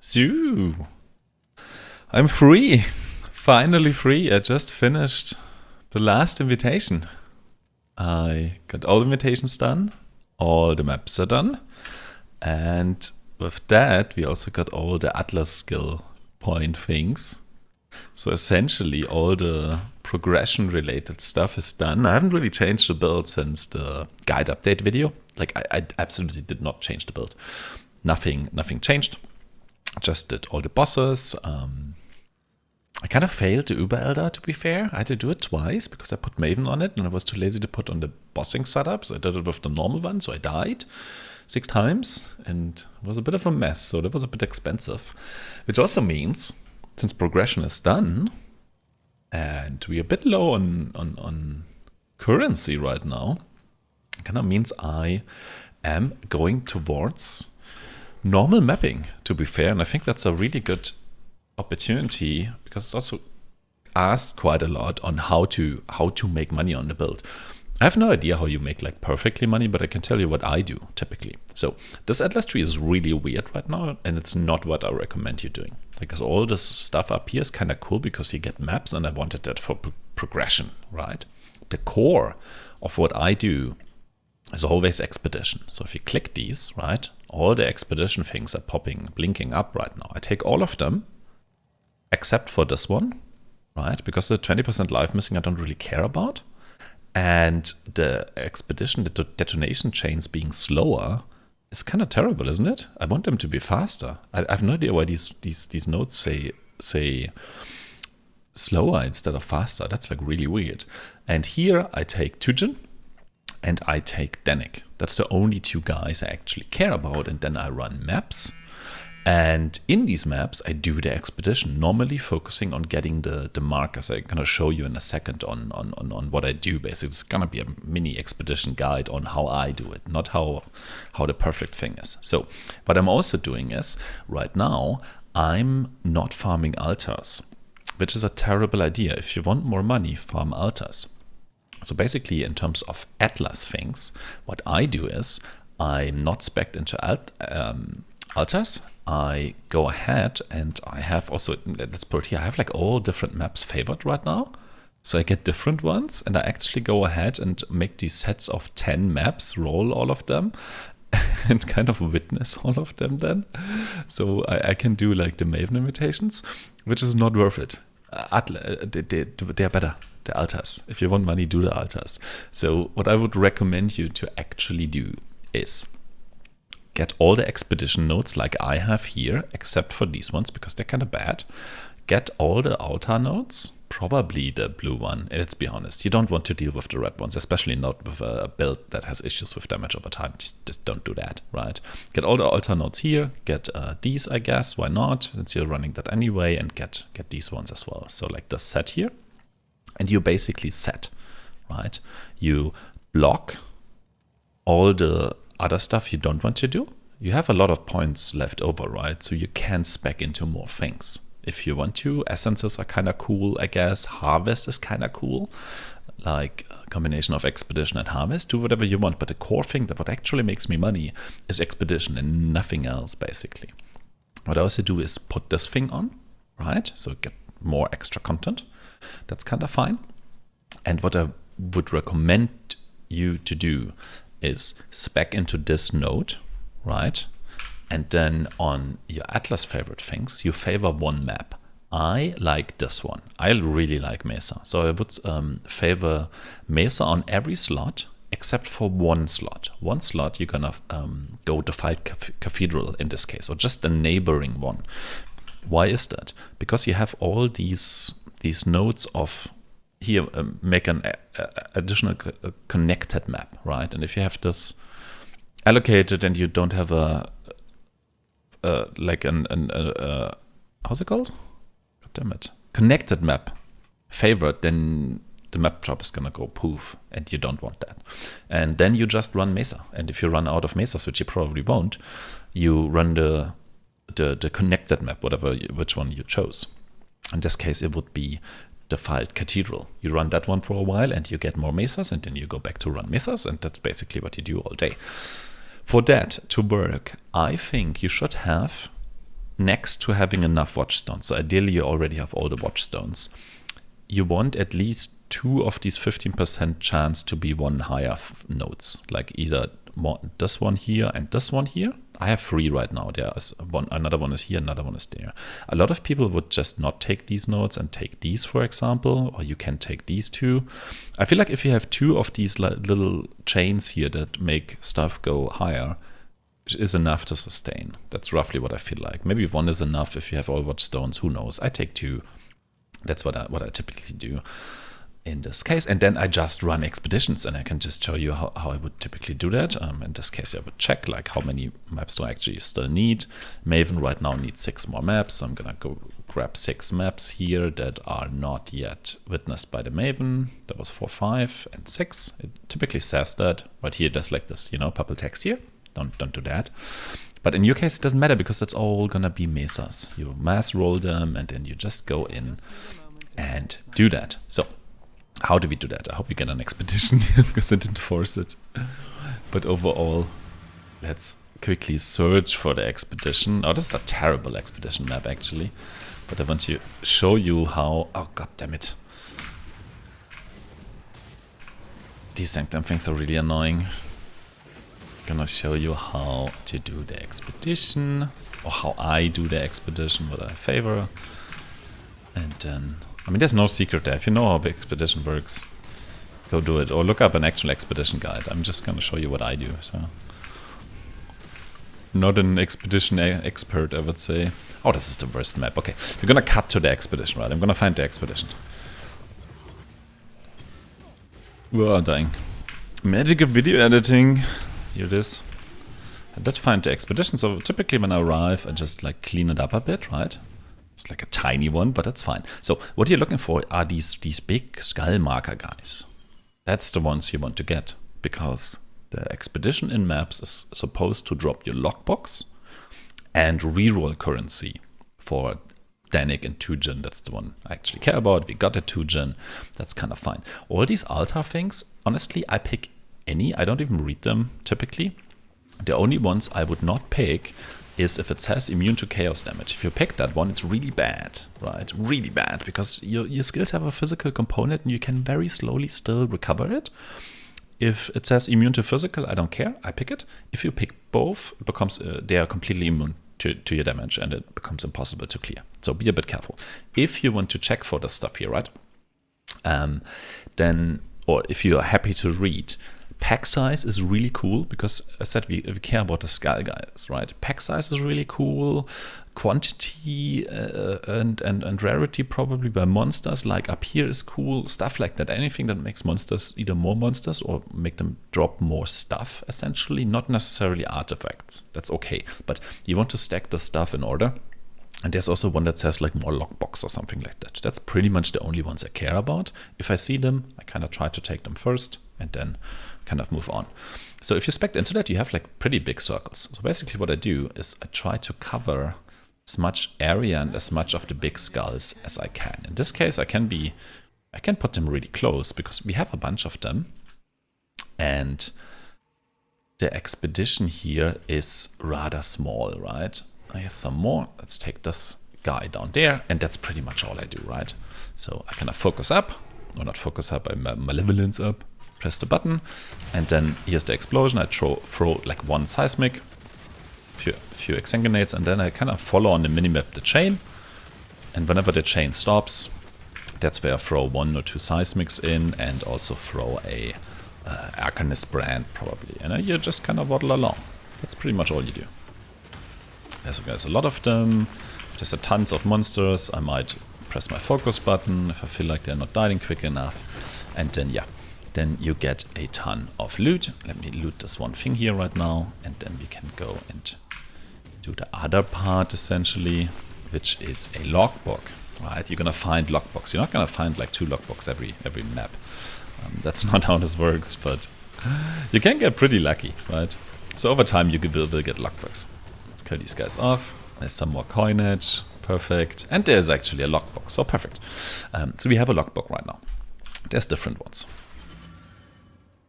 So, I'm free. Finally free. I just finished the last invitation. I got all the invitations done. All the maps are done. And with that, we also got all the Atlas skill point things. So essentially, all the progression related stuff is done. I haven't really changed the build since the guide update video. Like, I absolutely did not change the build. Nothing changed. Just did all the bosses. I kind of failed the Uber Elder, to be fair. I had to do it twice because I put Maven on it and I was too lazy to put on the bossing setup. So I did it with the normal one. So I died 6 times and it was a bit of a mess. So that was a bit expensive. Which also means, since progression is done and we're a bit low on currency right now, it kind of means I am going towards normal mapping, to be fair, and I think that's a really good opportunity because it's also asked quite a lot on how to make money on the build. I have no idea how you make like perfectly money, but I can tell you what I do typically. So this Atlas tree is really weird right now, and it's not what I recommend you doing. Because all this stuff up here is kind of cool because you get maps, and I wanted that for progression, right? The core of what I do is always expedition. So if you click these, right, all the expedition things are blinking up right now. I take all of them, except for this one, right, because the 20% life missing I don't really care about. And the expedition, the detonation chains being slower is kind of terrible, isn't it? I want them to be faster. I have no idea why these notes say slower instead of faster. That's like really weird. And here I take Tujen and I take Dannig. That's the only 2 guys I actually care about. And then I run maps. And in these maps, I do the expedition, normally focusing on getting the markers. I'm going to show you in a second on what I do. Basically, it's going to be a mini expedition guide on how I do it, not how the perfect thing is. So what I'm also doing is, right now, I'm not farming altars, which is a terrible idea. If you want more money, farm altars. So basically, in terms of Atlas things, what I do is I'm not specced into altars. I go ahead and I have also, let's put it here, I have like all different maps favored right now. So I get different ones and I actually go ahead and make these sets of 10 maps, roll all of them and kind of witness all of them then. So I can do like the Maven invitations, which is not worth it. They're better. The altars. If you want money, do the altars. So what I would recommend you to actually do is get all the expedition nodes like I have here, except for these ones because they're kind of bad. Get all the altar nodes, probably the blue one. Let's be honest, you don't want to deal with the red ones, especially not with a build that has issues with damage over time. Just don't do that, right? Get all the altar nodes here, get these, I guess, why not? Since you're running that anyway, and get these ones as well. So like this set here. And you basically set, right? You block all the other stuff you don't want to do. You have a lot of points left over, right? So you can spec into more things if you want to. Essences are kind of cool, I guess. Harvest is kind of cool. Like a combination of expedition and harvest. Do whatever you want. But the core thing that what actually makes me money is expedition and nothing else, basically. What I also do is put this thing on, right? So get more extra content. That's kind of fine. And what I would recommend you to do is spec into this node, right? And then on your Atlas favorite things, you favor one map. I like this one. I really like Mesa. So I would favor Mesa on every slot except for one slot. One slot you're gonna go to fight Cathedral in this case, or just a neighboring one. Why is that? Because you have all these nodes of here make an additional connected map, right? And if you have this allocated and you don't have a like how's it called? God damn it, connected map favored, then the map drop is gonna go poof, and you don't want that. And then you just run Mesa. And if you run out of Mesas, which you probably won't, you run the connected map, which one you chose. In this case, it would be the filed Cathedral. You run that one for a while and you get more mesas, and then you go back to run mesas, and that's basically what you do all day. For that to work, I think you should have next to having enough watchstones, so ideally you already have all the watchstones, you want at least 2 of these 15% chance to be one higher nodes, like either this one here and this one here. I have 3 right now. There is one, another one is here, another one is there. A lot of people would just not take these nodes and take these, for example, or you can take these 2. I feel like if you have 2 of these little chains here that make stuff go higher, is enough to sustain. That's roughly what I feel like. Maybe 1 is enough if you have all watchstones, who knows. I take 2. That's what I typically do in this case. And then I just run expeditions, and I can just show you how I would typically do that. In this case, I would check like how many maps do I actually still need. Maven right now needs 6 more maps. So I'm gonna go grab 6 maps here that are not yet witnessed by the Maven. That was 4, 5, and 6. It typically says that, but here there's like this, purple text here. Don't do that. But in your case, it doesn't matter because it's all gonna be mesas. You mass roll them, and then you just go in and do that. So how do we do that? I hope we get an expedition here because I didn't force it. But overall, let's quickly search for the expedition. Oh, this is a terrible expedition map actually. But I want to show you how, oh god damn it. These sanctum things are really annoying. I'm gonna show you how to do the expedition, or how I do the expedition, what I favor. And then, I mean, there's no secret there. If you know how the expedition works, go do it. Or look up an actual expedition guide. I'm just gonna show you what I do. So, not an expedition expert, I would say. Oh, this is the worst map. Okay, we're gonna cut to the expedition, right? I'm gonna find the expedition. We are dying. Magic of video editing. Here it is. I did find the expedition, so typically when I arrive, I just like clean it up a bit, right? It's like a tiny one, but that's fine. So what you're looking for are these big skull marker guys. That's the ones you want to get, because the expedition in maps is supposed to drop your logbox and reroll currency for Dannig and Tujen. That's the one I actually care about. We got a Tujen. That's kind of fine. All these altar things, honestly, I pick any. I don't even read them typically. The only ones I would not pick is if it says immune to chaos damage. If you pick that one, it's really bad, right? Really bad, because your skills have a physical component and you can very slowly still recover it. If it says immune to physical, I don't care. I pick it. If you pick both, it becomes they are completely immune to your damage, and it becomes impossible to clear. So be a bit careful. If you want to check for this stuff here, right? Then, or if you are happy to read, pack size is really cool, because as I said, we care about the skull guys, right? Pack size is really cool. Quantity and rarity probably by monsters, like up here, is cool. Stuff like that. Anything that makes monsters either more monsters or make them drop more stuff, essentially. Not necessarily artifacts. That's okay. But you want to stack the stuff in order. And there's also one that says like more lockbox or something like that. That's pretty much the only ones I care about. If I see them, I kind of try to take them first and then kind of move on. So if you spec into that, you have like pretty big circles. So basically what I do is I try to cover as much area and as much of the big skulls as I can. In this case, I can put them really close because we have a bunch of them. And the expedition here is rather small, right? I have some more. Let's take this guy down there, and that's pretty much all I do, right? So I kind of focus up, or not focus up, I malevolence up, press the button, and then here's the explosion. I throw like one seismic, few exsanguinates, and then I kind of follow on the minimap the chain, and whenever the chain stops, that's where I throw 1 or 2 seismics in, and also throw a Arcanist brand probably, and you just kind of waddle along. That's pretty much all you do. There's a lot of them. If there's tons of monsters, I might press my focus button if I feel like they're not dying quick enough. And then, yeah, then you get a ton of loot. Let me loot this one thing here right now. And then we can go and do the other part, essentially, which is a logbook, right? You're going to find logbooks. You're not going to find like 2 logbooks every map. That's not how this works, but you can get pretty lucky, right? So over time, you will get logbooks. Let's kill these guys off. There's some more coinage. Perfect. And there's actually a logbook. So perfect. So we have a logbook right now. There's different ones.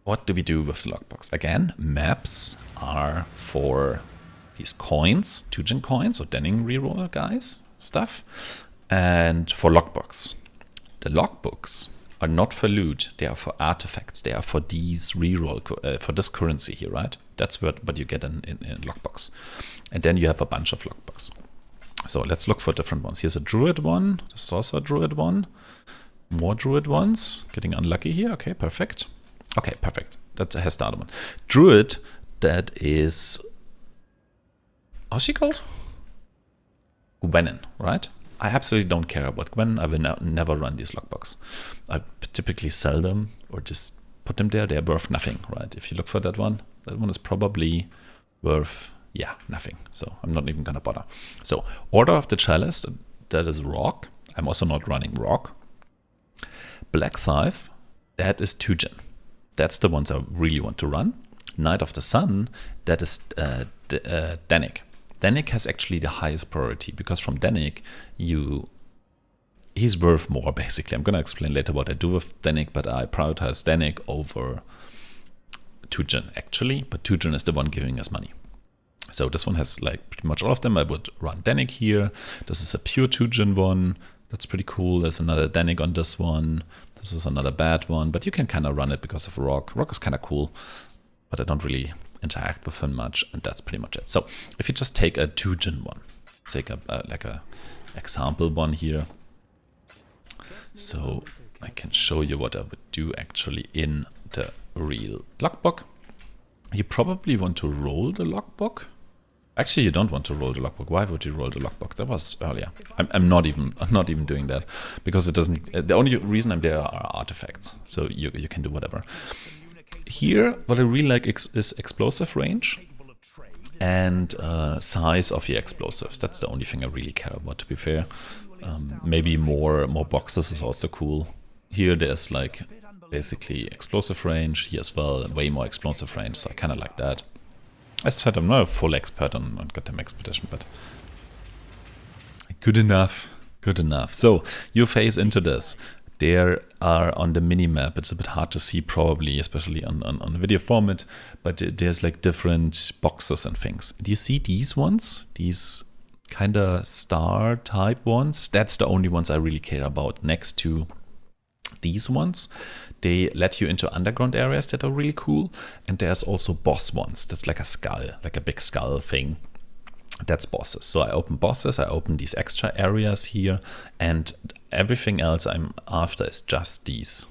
What do we do with the logbooks? Again, maps are for these coins, Tujen coins, or Dannig reroll guys, stuff. And for logbooks. The logbooks are not for loot, they are for artifacts, they are for these reroll, for this currency here, right? That's what you get in logbooks. And then you have a bunch of logbooks. So let's look for different ones. Here's a druid one, the sorcerer druid one, more druid ones. Getting unlucky here, okay, perfect. Okay, perfect, that has the other one. Druid, that is, how's she called? Gwenin, right? I absolutely don't care about Gwen. I will never run these logbooks. I typically sell them or just put them there. They're worth nothing, right? If you look for that one is probably worth, yeah, nothing. So I'm not even going to bother. So Order of the Chalice, that is rock. I'm also not running rock. Black Scythe, that is Tujen. That's the ones I really want to run. Knight of the Sun, that is Dannig. Dannig has actually the highest priority because from Dannig, he's worth more basically. I'm going to explain later what I do with Dannig, but I prioritize Dannig over Tujen actually, but Tujen is the one giving us money. So this one has like pretty much all of them. I would run Dannig here. This is a pure Tujen one. That's pretty cool. There's another Dannig on this one. This is another bad one, but you can kind of run it because of rock. Rock is kind of cool, but I don't really interact with him much, and that's pretty much it. So if you just take a Tujen one, take like a example one here. So I can show you what I would do actually in the real logbook. You probably want to roll the logbook. Actually, you don't want to roll the logbook. Why would you roll the logbook? That was earlier. I'm not even doing that because it doesn't. The only reason I'm there are artifacts, so you can do whatever. Here, what I really like is explosive range and size of your explosives. That's the only thing I really care about, to be fair. Maybe more boxes is also cool. Here there's like basically explosive range. Here as well, way more explosive range, so I kind of like that. As I said, I'm not a full expert on Goddamn Expedition, but good enough, good enough. So you phase into this. There are on the mini-map, it's a bit hard to see probably, especially on video format, but there's like different boxes and things. Do you see these ones? These kind of star type ones? That's the only ones I really care about. Next to these ones, they let you into underground areas that are really cool. And there's also boss ones. That's like a skull, like a big skull thing. That's bosses. So I open bosses, I open these extra areas here, and everything else I'm after is just these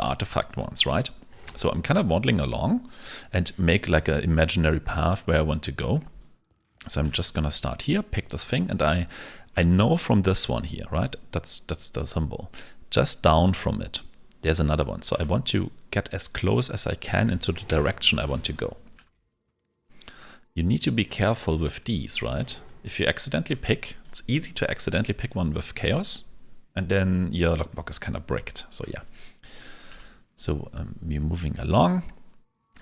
artifact ones, right? So I'm kind of waddling along and make like an imaginary path where I want to go. So I'm just gonna start here, pick this thing, and I know from this one here, right? That's the symbol. Just down from it, there's another one. So I want to get as close as I can into the direction I want to go. You need to be careful with these, right? If you accidentally pick, it's easy to accidentally pick one with chaos, and then your logbook is kind of bricked. So yeah. So we're moving along.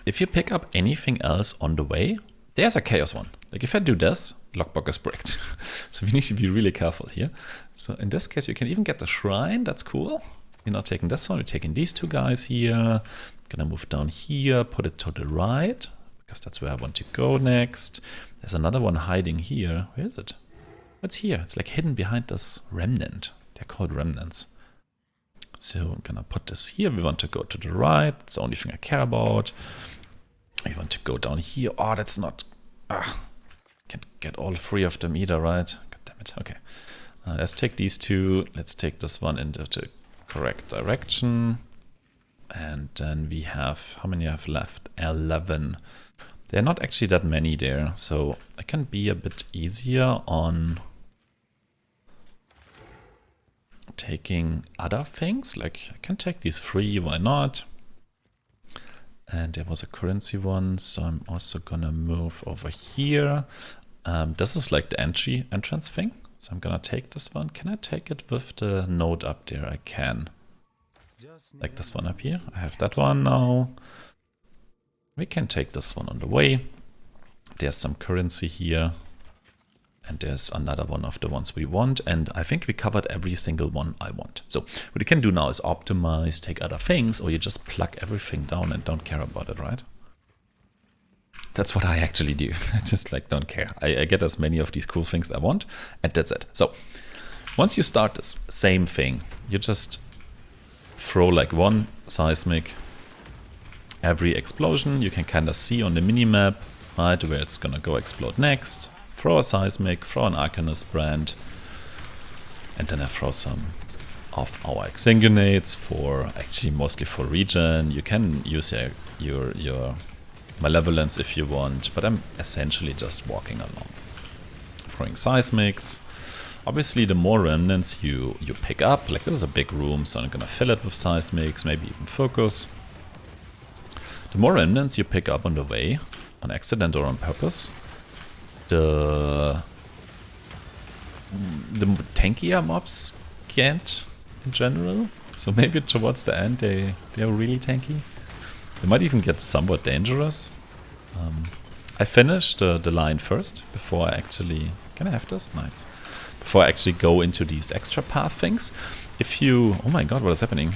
If you pick up anything else on the way, there's a chaos one. Like if I do this, logbook is bricked. So we need to be really careful here. So in this case, you can even get the shrine. That's cool. You're not taking this one. You're taking these two guys here. Gonna move down here, put it to the right, because that's where I want to go next. There's another one hiding here. Where is it? What's here? It's like hidden behind this remnant. They're called remnants. So I'm gonna put this here. We want to go to the right. It's the only thing I care about. We want to go down here. Oh, that's not... can't get all three of them either, right? God damn it. Okay. Let's take these two. Let's take this one into the correct direction. And then we have... How many I have left? 11. There are not actually that many there. So I can be a bit easier on taking other things. Like I can take these three. Why not? And there was a currency one, so I'm also gonna move over here. This is like the entrance thing. So I'm gonna take this one. Can I take it with the node up there? I can. Like this one up here. I have that one now. We can take this one on the way. There's some currency here. And there's another one of the ones we want. And I think we covered every single one I want. So what you can do now is optimize, take other things, or you just plug everything down and don't care about it, right? That's what I actually do. I just like don't care. I get as many of these cool things I want, and that's it. So once you start this same thing, you just throw like one seismic every explosion. You can kind of see on the minimap, right, where it's gonna go explode next. Throw a seismic, throw an Arcanist brand, and then I throw some of our exsanguinates for actually mostly for regen. You can use your malevolence if you want, but I'm essentially just walking along, throwing seismics. Obviously, the more remnants you pick up, like this is a big room, so I'm gonna fill it with seismics, maybe even focus. The more remnants you pick up on the way, on accident or on purpose, the tankier mobs get in general. So maybe towards the end they're really tanky. They might even get somewhat dangerous. I finished the line first before I actually... Can I have this? Nice. Before I actually go into these extra path things. If you... Oh my god, what is happening?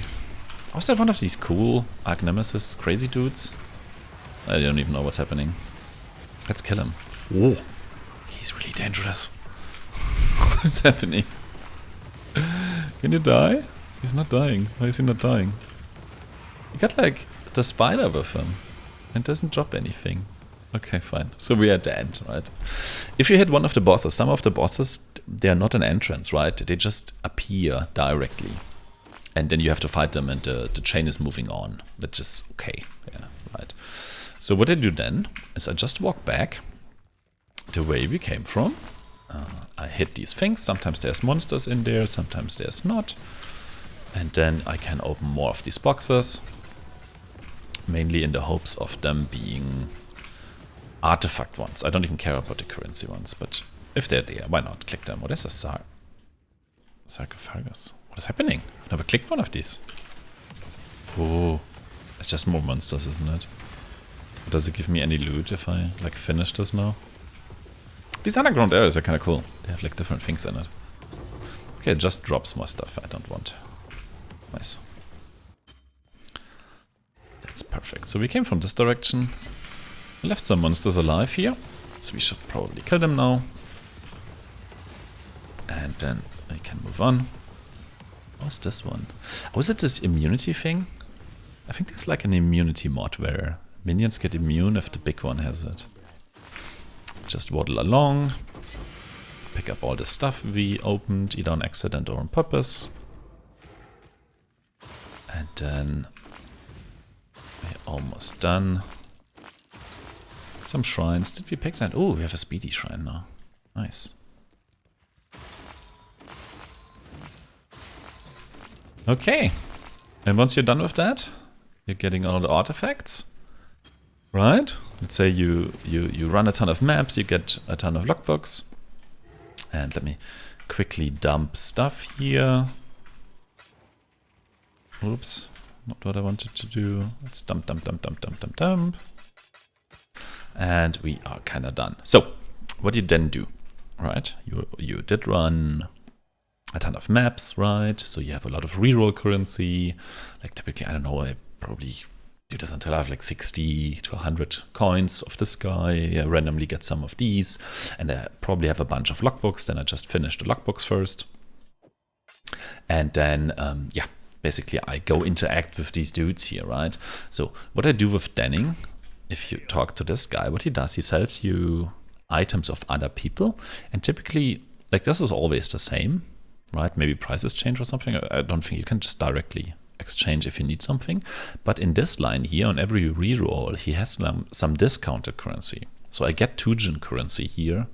Was that one of these cool Arch Nemesis crazy dudes? I don't even know what's happening. Let's kill him. Whoa. He's really dangerous. What's happening? Can you die? He's not dying. Why is he not dying? You got like the spider with him. And doesn't drop anything. Okay, fine. So we're at the end, right? If you hit one of the bosses, some of the bosses, they are not an entrance, right? They just appear directly. And then you have to fight them and the chain is moving on. Which is okay. Yeah, right. So what I do then is I just walk back the way we came from. I hit these things. Sometimes there's monsters in there, sometimes there's not. And then I can open more of these boxes. Mainly in the hopes of them being artifact ones. I don't even care about the currency ones, but if they're there, why not click them? What is a sarcophagus? What is happening? I've never clicked one of these. Oh, it's just more monsters, isn't it? Does it give me any loot if I like finish this now? These underground areas are kind of cool. They have like different things in it. Okay, it just drops more stuff I don't want. Nice. That's perfect. So we came from this direction. We left some monsters alive here. So we should probably kill them now. And then we can move on. What's this one? Oh, is it this immunity thing? I think there's like an immunity mod where minions get immune if the big one has it. Just waddle along. Pick up all the stuff we opened, either on accident or on purpose. And then we're almost done. Some shrines. Did we pick that? Oh, we have a speedy shrine now. Nice. Okay. And once you're done with that, you're getting all the artifacts. Right? Let's say you run a ton of maps, you get a ton of logbooks. And let me quickly dump stuff here. Oops, not what I wanted to do. Let's dump. And we are kind of done. So, what do you then do? Right? You did run a ton of maps, right? So you have a lot of reroll currency. Like typically, I don't know, I probably do this until I have like 60 to 100 coins of this guy. I randomly get some of these. And I probably have a bunch of logbooks. Then I just finish the logbooks first. And then, yeah, basically I go interact with these dudes here, right? So what I do with Dannig, if you talk to this guy, what he does, he sells you items of other people. And typically, like this is always the same, right? Maybe prices change or something. I don't think you can just directly exchange if you need something. But in this line here, on every reroll, he has some discounted currency. So I get Tujen currency here.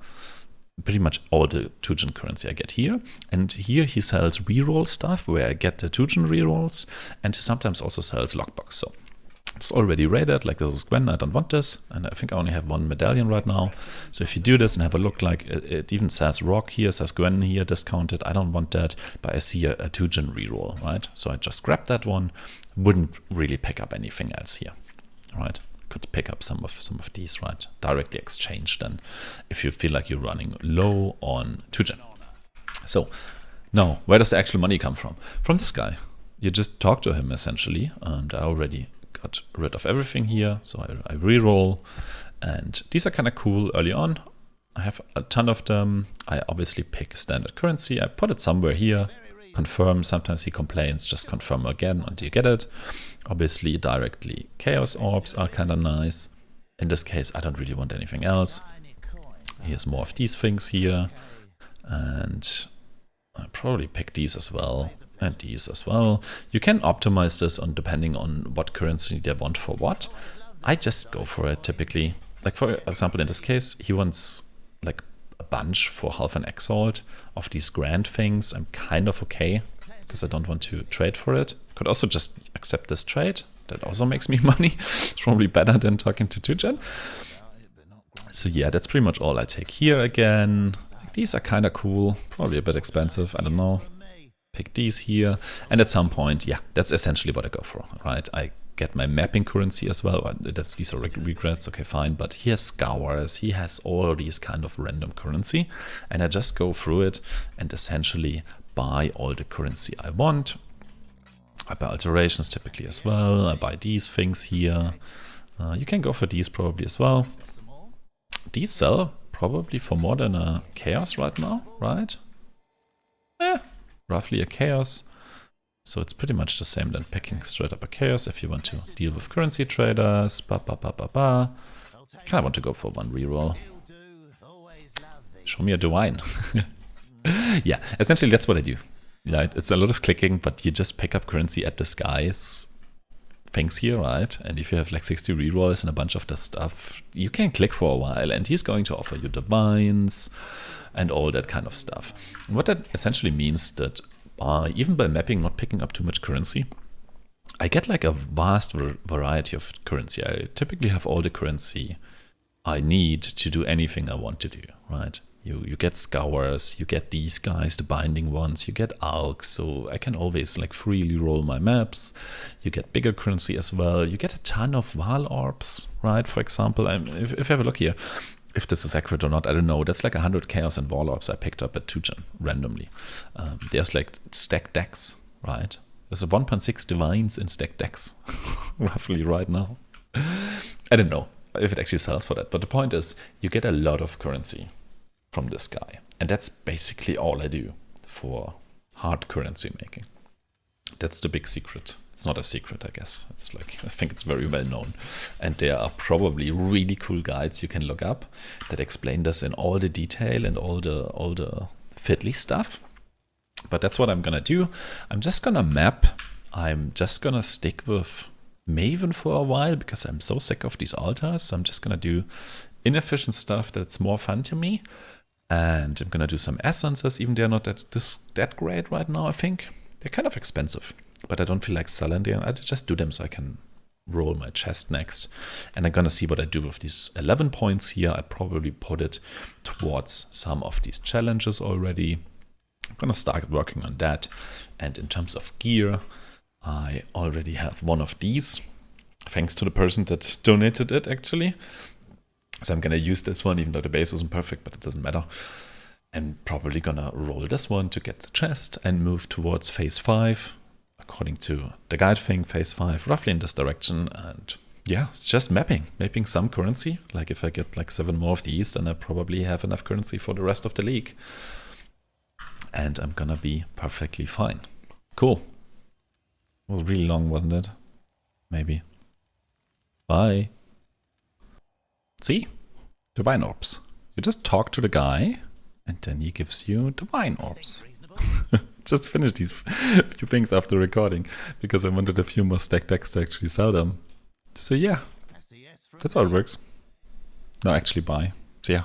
Pretty much all the Tujen currency I get here. And here he sells reroll stuff where I get the Tujen rerolls. And he sometimes also sells logbooks. So it's already rated, like this is Gwen, I don't want this. And I think I only have one medallion right now. So if you do this and have a look, like it even says Rock here, says Gwen here, discounted. I don't want that, but I see a Tujen reroll, right? So I just grab that one. Wouldn't really pick up anything else here, right? Could pick up some of these, right? Directly exchange then if you feel like you're running low on Tujen. So now, where does the actual money come from? From this guy. You just talk to him essentially, and I already got rid of everything here, so I reroll, And these are kind of cool early on. I have a ton of them. I obviously pick standard currency. I put it somewhere here. Confirm. Sometimes he complains. Just confirm again until you get it. Obviously, directly chaos orbs are kind of nice. In this case, I don't really want anything else. Here's more of these things here. And I probably pick these as well. And these as well. You can optimize this on depending on what currency they want for what. I just go for it typically. Like for example, in this case, he wants like a bunch for half an exalt of these grand things. I'm kind of okay because I don't want to trade for it. Could also just accept this trade. That also makes me money. It's probably better than talking to Tujen. So yeah, that's pretty much all I take here again. Like, these are kind of cool. Probably a bit expensive. I don't know. Pick these here. And at some point, yeah, that's essentially what I go for, right? I get my mapping currency as well. These are regrets, okay, fine. But he has scours, he has all these kind of random currency. And I just go through it and essentially buy all the currency I want. I buy alterations typically as well. I buy these things here. You can go for these probably as well. These sell probably for more than a chaos right now, right? Yeah, roughly a chaos. So it's pretty much the same than picking straight up a chaos if you want to deal with currency traders. Kind of want to go for one reroll. Show me a divine. Yeah, essentially that's what I do. Yeah, it's a lot of clicking, but you just pick up currency at this guy's things here, right? And if you have like 60 rerolls and a bunch of the stuff, you can click for a while and he's going to offer you divines and all that kind of stuff. And what that essentially means that even by mapping, not picking up too much currency, I get like a vast variety of currency. I typically have all the currency I need to do anything I want to do, right? You get scours, you get these guys, the binding ones, you get alks, so I can always like freely roll my maps. You get bigger currency as well. You get a ton of Val orbs, right? For example, if you have a look here, if this is accurate or not, I don't know. That's like 100 chaos and Val orbs I picked up at Tujen randomly. There's like stacked decks, right? There's a 1.6 divines in stacked decks, roughly right now. I don't know if it actually sells for that, but the point is you get a lot of currency from this guy. And that's basically all I do for hard currency making. That's the big secret. It's not a secret, I guess. It's like, I think it's very well known. And there are probably really cool guides you can look up that explain this in all the detail and all the fiddly stuff. But that's what I'm gonna do. I'm just gonna map. I'm just gonna stick with Maven for a while because I'm so sick of these altars. So I'm just gonna do inefficient stuff that's more fun to me. And I'm gonna do some essences, even they're not that great right now, I think. They're kind of expensive, but I don't feel like selling them. I just do them so I can roll my chest next. And I'm gonna see what I do with these 11 points here. I probably put it towards some of these challenges already. I'm gonna start working on that. And in terms of gear, I already have one of these, thanks to the person that donated it actually. So I'm gonna use this one, even though the base isn't perfect, but it doesn't matter. I'm probably gonna roll this one to get the chest and move towards phase 5, according to the guide thing, phase 5, roughly in this direction. And yeah, it's just mapping some currency. Like if I get like 7 more of these, then I probably have enough currency for the rest of the league. And I'm gonna be perfectly fine. Cool. It was really long, wasn't it? Maybe. Bye. See? Divine orbs. You just talk to the guy, and then he gives you divine orbs. Just finish these few things after recording, because I wanted a few more stacked decks to actually sell them. So yeah, that's how it works. No, actually buy. So yeah.